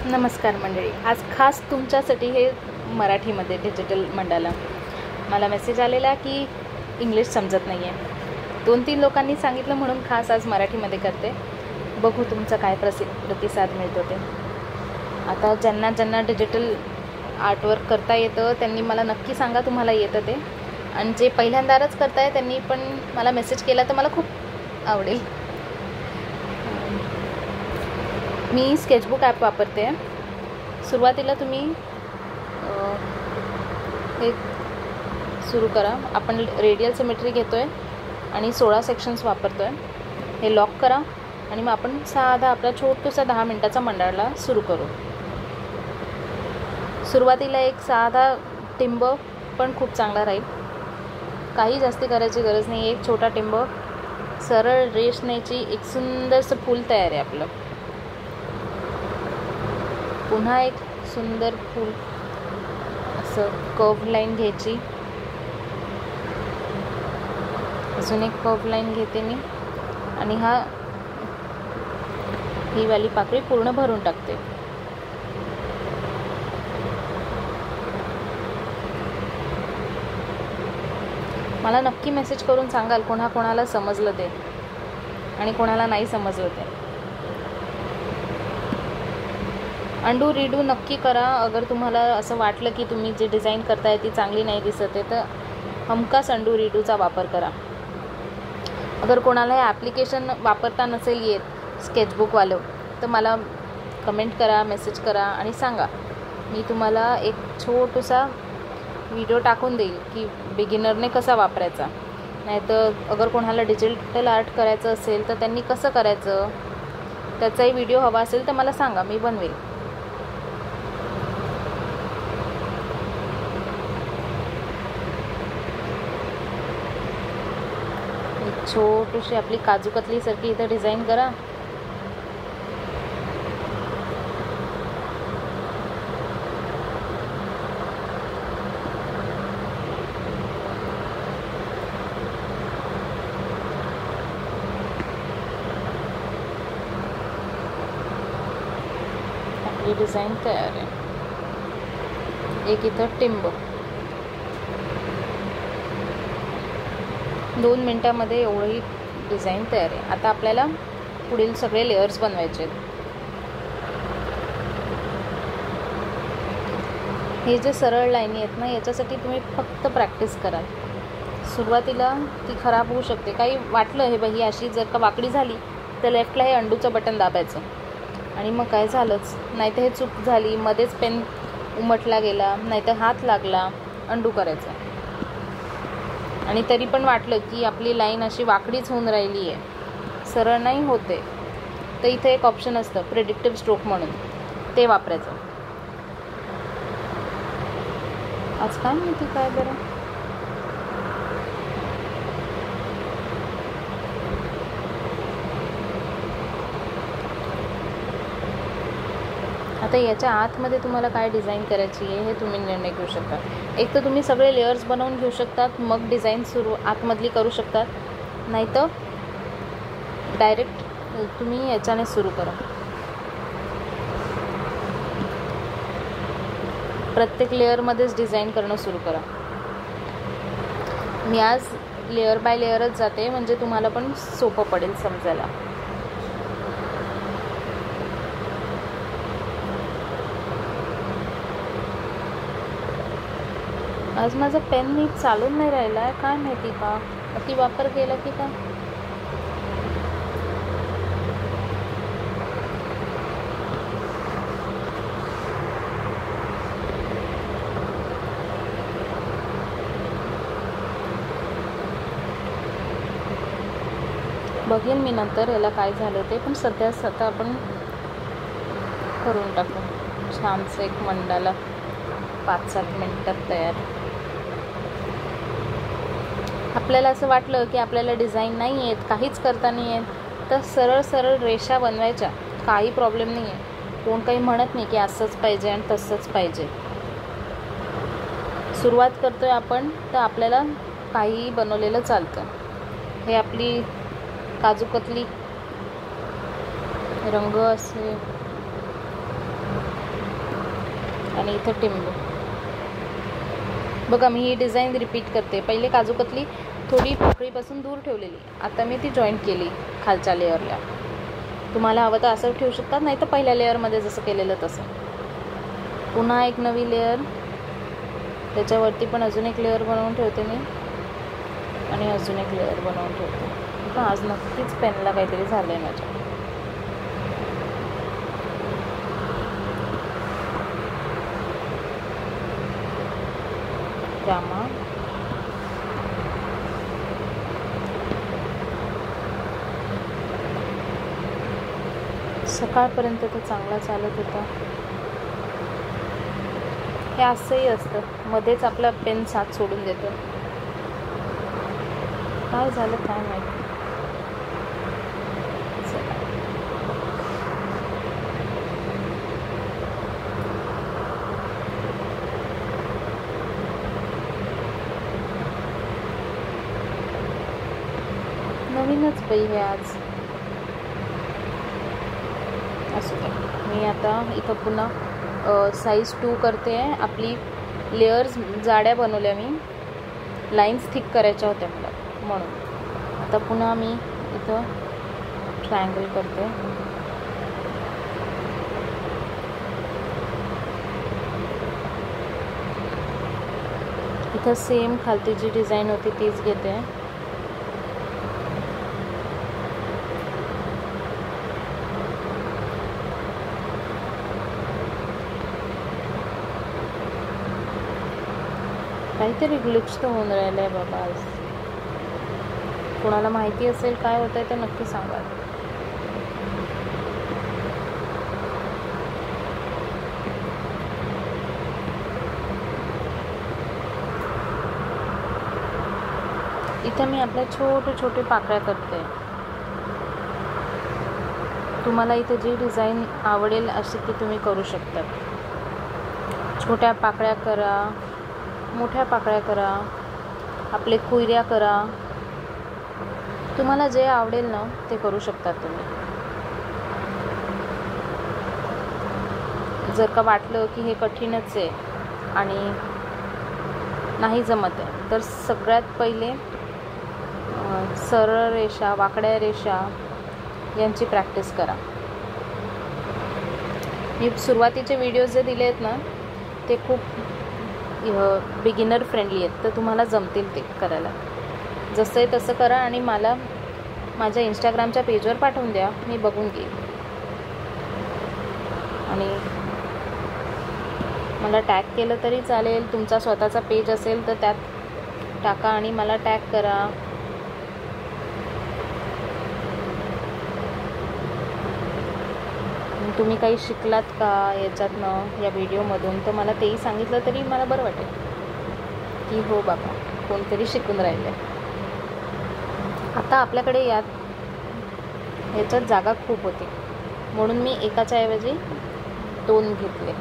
नमस्कार मंडळी, आज खास तुमच्यासाठी हे मराठीमध्ये डिजिटल मंडाला. मला मेसेज आलेला की इंग्लिश समजत नाही आहे. 2-3 लोकांनी सांगितलं म्हणून खास आज मराठीमध्ये करते. बघू तुमचा काय प्रतिसाद मिळतो ते. आता ज्यांना डिजिटल आर्टवर्क करता येतं त्यांनी मला नक्की सांगा तुम्हाला येतं ते, आणि जे पहिल्यांदाच करताय त्यांनी पण मला मेसेज केला तर मला खूप आवडेल. मी स्केचबुक ॲप वापरते. सुरुवातीला तुम्ही हे सुरू करा. आपण रेडियल सिमेट्री घेतो आहे आणि 16 सेक्शन्स वापरतो आहे. हे लॉक करा आणि मग आपण साधा आपला छोटूसा 10 मिनटाचा मंडाळा सुरू करू. सुरुवातीला एक साधा टिंब पण खूप चांगला राहील. काही जास्ती करायची गरज नाही. एक छोटा टिंब, सरळ रेष न्यायची, एक सुंदरसं फूल तयार आहे आपलं. पुन्हा एक सुंदर फूल, असं कर्व लाईन घ्यायची. अजून एक कर्व लाईन घेते मी आणि ही वाली पाकळी पूर्ण भरून टाकते. मला नक्की मेसेज करून सांगाल कोणाला समजलं ते आणि कोणाला नाही समजलं ते. अंडू रीडू नक्की करा. अगर तुम्हाला असं वाटलं की तुम्ही जे डिझाईन करताय ती चांगली नाही दिसत आहे तर हमखास अंडू रीडूचा वापर करा. अगर कोणाला हे ॲप्लिकेशन वापरता नसेल येत स्केचबुकवालं तर मला कमेंट करा, मेसेज करा आणि सांगा. मी तुम्हाला एक छोटासा व्हिडिओ टाकून देईल की बिगिनरने कसा वापरायचा. नाहीतर अगर कोणाला डिजिटल आर्ट करायचं असेल तर त्यांनी कसं करायचं त्याचाही व्हिडिओ हवा असेल तर मला सांगा, मी बनवेल. छोटीशी आपली काजू कतलीसारखी इथं डिझाईन करा. आपली डिझाईन तयार आहे. एक इथं टिंब. 2 मिनटामध्ये एवढी डिझाईन तयार आहे. आता आपल्याला पुढील सगळे लेयर्स बनवायचे आहेत. हे जे सरळ लाईनी आहेत ना, याच्यासाठी तुम्ही फक्त प्रॅक्टिस करा. सुरुवातीला ती खराब होऊ शकते. काही वाटलं हे बाई अशी जर का वाकडी झाली तर लेफ्टला हे अंडूचं बटन दाबायचं आणि मग काय झालंच. नाहीतर हे चूक झाली, मध्येच पेन उमटला गेला, नाहीतर हात लागला, अंडू करायचं. आणि तरी पण वाटलं की आपली लाईन अशी वाकडीच होऊन राहिली आहे, सरळ नाही होते, तर इथे एक ऑप्शन असतं प्रेडिक्टिव्ह स्ट्रोक म्हणून, ते वापरायचं. आज काय माहिती काय बरं. आता याच्या आतमध्ये तुम्हाला काय डिझाईन करायची आहे हे तुम्ही निर्णय घेऊ शकता. एक तर तुम्ही सगळे लेयर्स बनवून घेऊ शकतात, मग डिझाईन आतमधली करू शकतात. नाहीतर डायरेक्ट तुम्ही याच्याने सुरू करा. प्रत्येक लेअरमध्येच डिझाईन करणं सुरू करा. मी आज लेअर बाय लेअरच जाते म्हणजे तुम्हाला पण सोपं पडेल समजायला. आज माझं पेन नीट चालून नाही राहिला आहे, काय माहिती का, अति वापर केला की काय. बघेन मी नंतर याला काय झालं ते, पण सध्या आपण करून टाकू. छानसं एक मंडाला 5-7 मिनटात तयार. आपल्याला असं वाटलं की आपल्याला डिझाईन नाही येत, काहीच करता नाही येत, तर सरळ रेषा बनवायच्या, काही प्रॉब्लेम नाही आहे. कोण काही म्हणत नाही की असंच पाहिजे आणि तसंच पाहिजे. सुरुवात करतोय आपण तर आपल्याला काहीही बनवलेलं चालतं. हे आपली काजू कतली रंग असे आणि इथं टिंब. बघा मी ही डिझाईन रिपीट करते. पहिले काजूकतली थोडी पाकळीपासून दूर ठेवलेली, आता मी ती जॉईंट केली खालच्या लेअरला. तुम्हाला हवं तर असं ठेवू शकतात, नाही तर पहिल्या लेअरमध्ये जसं केलेलं तसं. पुन्हा एक नवी लेअर, त्याच्यावरती पण अजून एक लेअर बनवून ठेवते मी आणि अजून एक लेअर बनवून ठेवते. आज नक्कीच पेनला काहीतरी झालं आहे माझ्या. जामा सकाळपर्यंत तर चांगला चालत होता. हे असंही असतं, मध्येच आपला पेन साथ सोडून देतो. काय झालं काय माहिती. नवीनच बाई हे आज. असू दे. मी आता इथं पुन्हा साईज 2 करते आहे. आपली लेयर्स जाड्या बनवल्या मी, लाईन्स थिक करायच्या होत्या मला म्हणून. आता पुन्हा मी इथं ट्रायंगल करते. इथं सेम खालती जी डिझाईन होती तीच घेते. काहीतरी ग्लिच तर होऊन राहिलं आहे बाबा आज. कोणाला माहिती असेल काय होतं आहे तर नक्की सांगा. इथं मी आपल्या छोटे छोटे पाकळ्या करते. तुम्हाला इथे जी डिझाईन आवडेल अशी ती तुम्ही करू शकता. छोट्या पाकळ्या करा, मोठ्या पाकळ्या करा, आपले कुयऱ्या करा, तुम्हाला जे आवडेल ना ते करू शकता तुम्ही. जर का वाटलं की हे कठीणच आहे आणि नाही जमत आहे तर सगळ्यात पहिले सरळ रेषा, वाकड्या रेषा यांची प्रॅक्टिस करा. मी सुरुवातीचे व्हिडिओज जे दिले आहेत ना ते खूप बिगिनर फ्रेंडली आहेत, तर तुम्हाला जमतील ते करायला. जसं आहे तसं करा आणि मला माझ्या इंस्टाग्रामच्या पेजवर पाठवून द्या, मी बघून घेईन. आणि मला टॅग केलं तरी चालेल. तुमचा स्वतःचा पेज असेल तर त्यात टाका आणि मला टॅग करा. तुम्ही काही शिकलात का याच्यातनं, या व्हिडिओमधून, तर मला तेही सांगितलं तरी मला बरं वाटेल की हो बाबा कोणतरी शिकून राहिले. आता आपल्याकडे याच्यात जागा खूप होती म्हणून मी एकाच्या ऐवजी 2 घेतले.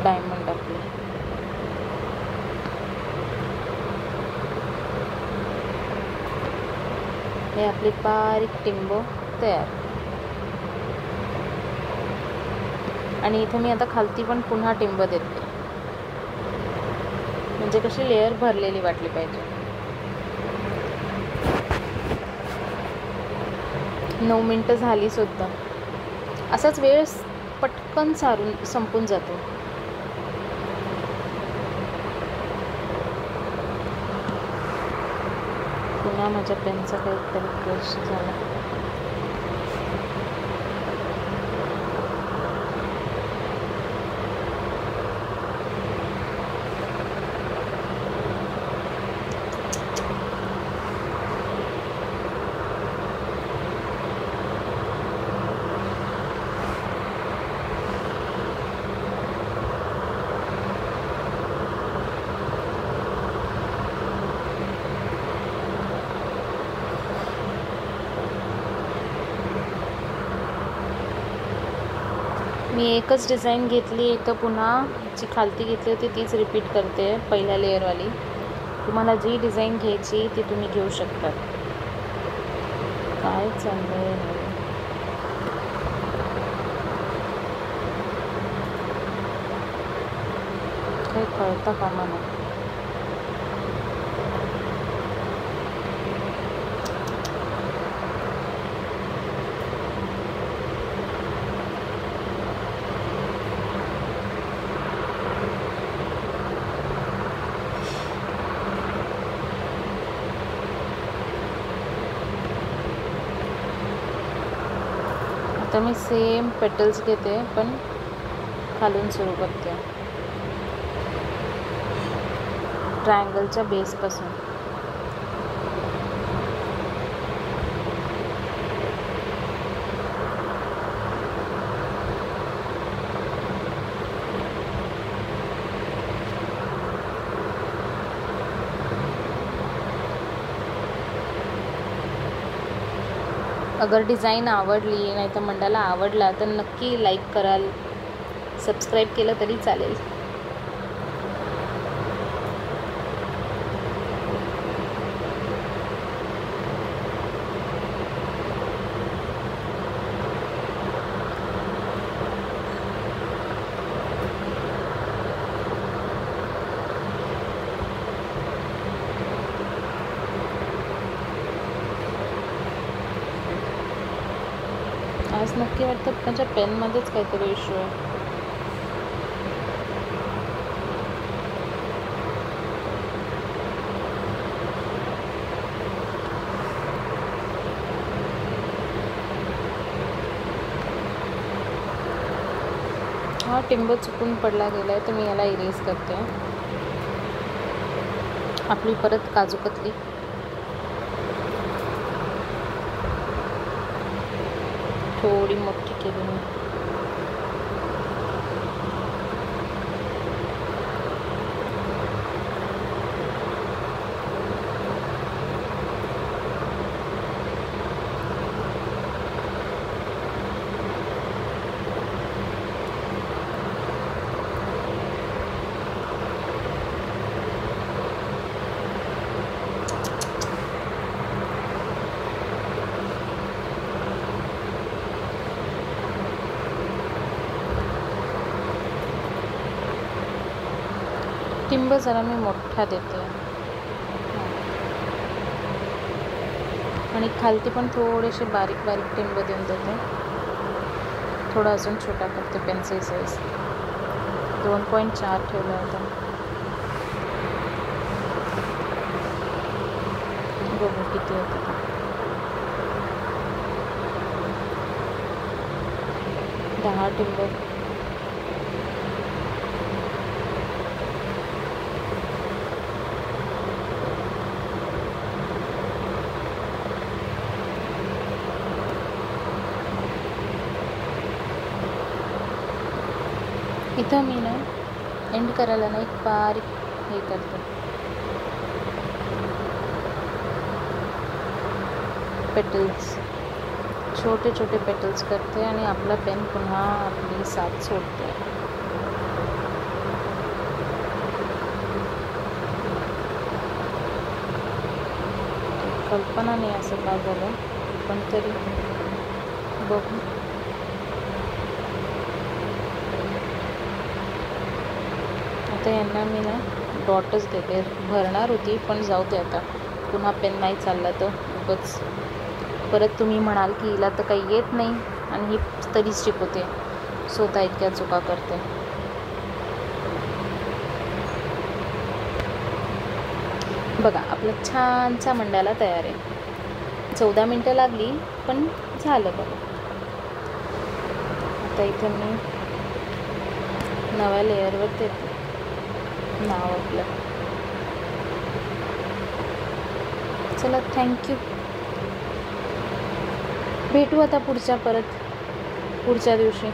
डायमंड आपले. हे आपली बारीक टिंब तयार. आणि इथे मी आता खालती पण पुन्हा टिंब देते, म्हणजे कशी लेअर भरलेली वाटली पाहिजे. 9 मिनटं झाली सुद्धा. असाच वेळ पटकन संपून जातो. पुन्हा माझ्या पेनचा काहीतरी क्रश झाला. मी एकच डिझाईन घेतली, तर पुन्हा जी खालती घेतली होती तीच रिपीट करते, पहिल्या लेअरवाली. तुम्हाला जी डिझाईन घ्यायची ती तुम्ही घेऊ शकता. काय चाललंय काही कळता कामा नये. आता मी सेम पेटल्स घेते पण खालून सुरू करते ट्रायंगलच्या बेसपासून. अगर डिझाईन आवडली नाही तर मंडाला आवडला तर नक्की लाईक कराल, सबस्क्राईब केलं तरी चालेल. आज नक्की वाटतं माझ्या पेनमध्येच काहीतरी इश्यू आहे. हा टिंब चुकून पडला गेला आहे तर मी याला इरेज करते. आपली परत काजू कतली. थोडी मोठी केली मी. टिंब जरा मी मोठा देते आणि खालती पण थोडेसे बारीक बारीक टिंब देऊन देते. थोडा अजून छोटा करते पेन्सिल साईज. 2.4 ठेवला होता. बघू किती होतं. 10 टिंब. इथं मी ना एंड करायला ना एक बारीक हे करते, पेटल्स, छोटे छोटे पेटल्स करते आणि आपला पेन पुन्हा आपली साथ सोडते. कल्पना नाही असं का झालं पण तरी बघू. आता यांना मी ना डॉटच देते. भरणार होती पण जाऊ दे आता. पुन्हा पेन नाही चालला तर उगाच परत तुम्ही म्हणाल की हिला तर काही येत नाही आणि ही तरीच शिकवते, स्वतः इतक्या चुका करते. बघा आपला छानसा मंडाला तयार आहे. 14 मिनटं लागली पण झालं बघा. आता इथं मी नव्या लेअरवर देते नाव आपलं. चला थँक्यू. भेटू आता पुढच्या दिवशी.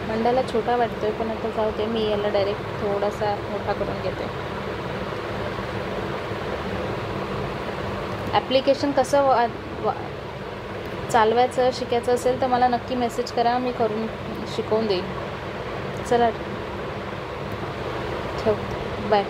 मंडाला छोटा वाटतोय पण आता जाऊ दे. मी याला डायरेक्ट थोडासा मोठा करून घेते. ॲप्लिकेशन कसं चालवायचं शिकायचं असेल तर मला नक्की मेसेज करा, मी करून शिकवून देईन. चला ठेवते, बाय.